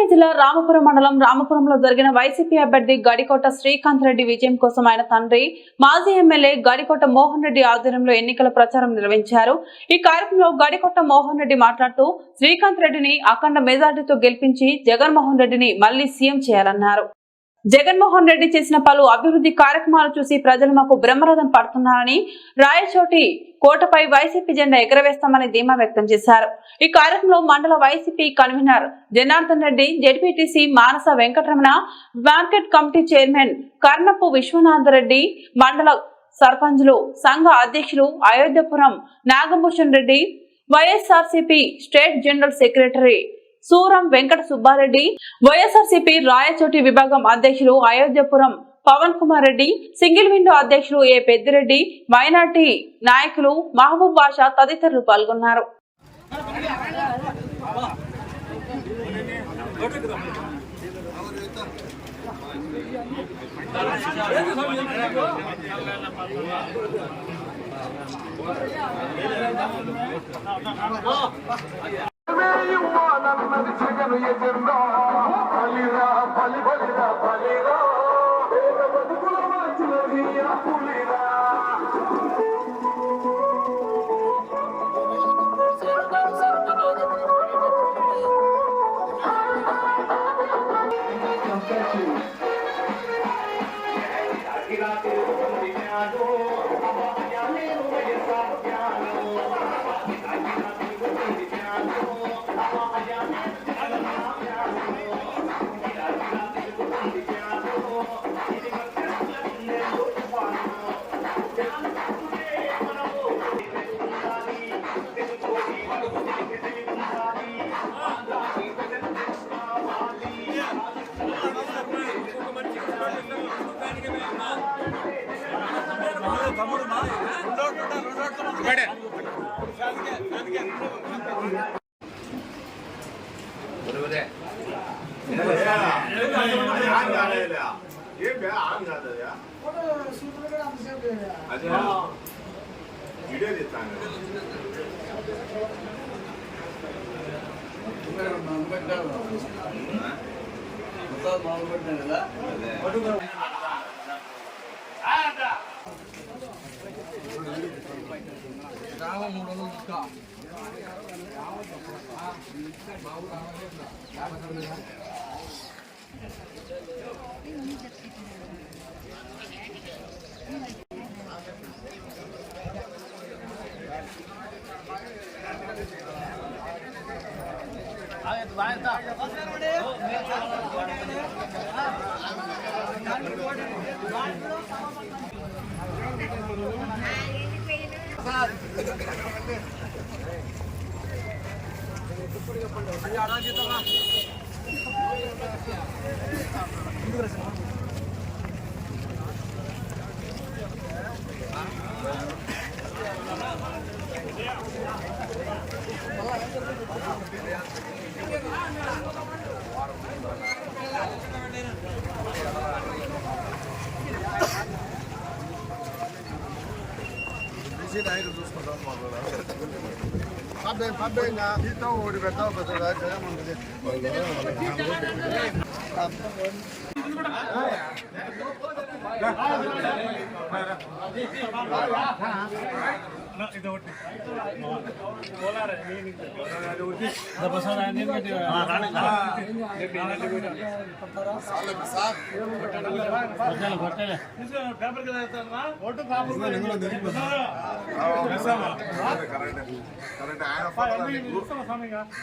అన్నమయ్య జిల్లా రామపురం మండలం రామపురంలో జరిగిన వైసీపీ అభ్యర్థి గడికోట శ్రీకాంత్ రెడ్డి విజయం కోసం ఆయన తండ్రి మాజీ ఎమ్మెల్యే గడికోట మోహన్ రెడ్డి ఆధ్వర్యంలో ఎన్నికల ప్రచారం నిర్వహించారు. ఈ కార్యక్రమంలో గడికోట మోహన్ రెడ్డి మాట్లాడుతూ శ్రీకాంత్ రెడ్డిని అఖండ మెజార్టీతో గెలిపించి జగన్మోహన్ రెడ్డిని మళ్లీ సీఎం చేయాలన్నారు. జగన్మోహన్ రెడ్డి చేసిన పలు అభివృద్ధి కార్యక్రమాలు చూసి ప్రజలు మాకు బ్రహ్మరథం పడుతున్నారని, రాయచోటి కోటపై వైసీపీ జెండా ఎగరవేస్తామని ధీమా వ్యక్తం చేశారు. ఈ కార్యక్రమంలో మండల YCP convener Janardhan Reddy, ZPTC Manasa Venkataramana, market committee chairman Karnapu Vishwanathareddy, మండల సర్పంచ్లు, సంఘ అధ్యక్షులు Ayodhyapuram Nagabhushan Reddy, YSRCP state general secretary Suram Venkata Subbareddy, YSRCP Rayachoti విభాగం అధ్యక్షులు అయోధ్యపురం పవన్ కుమార్ రెడ్డి, సింగిల్ విండో అధ్యక్షులు ఏ పెద్దిరెడ్డి, మైనార్టీ నాయకులు మహబూబ్ బాషా తదితరులు పాల్గొన్నారు.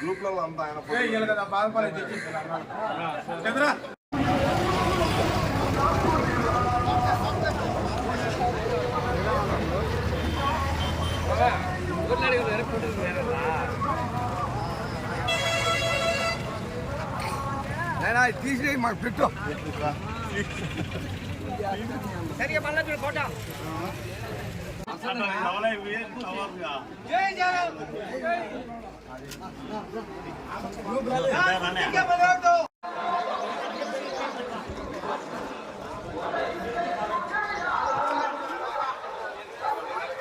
గ్రూప్లలో అంతా ఆయన తీసి మాకు పెట్టు సరిగా మళ్ళీ ఫోటో జై జగన్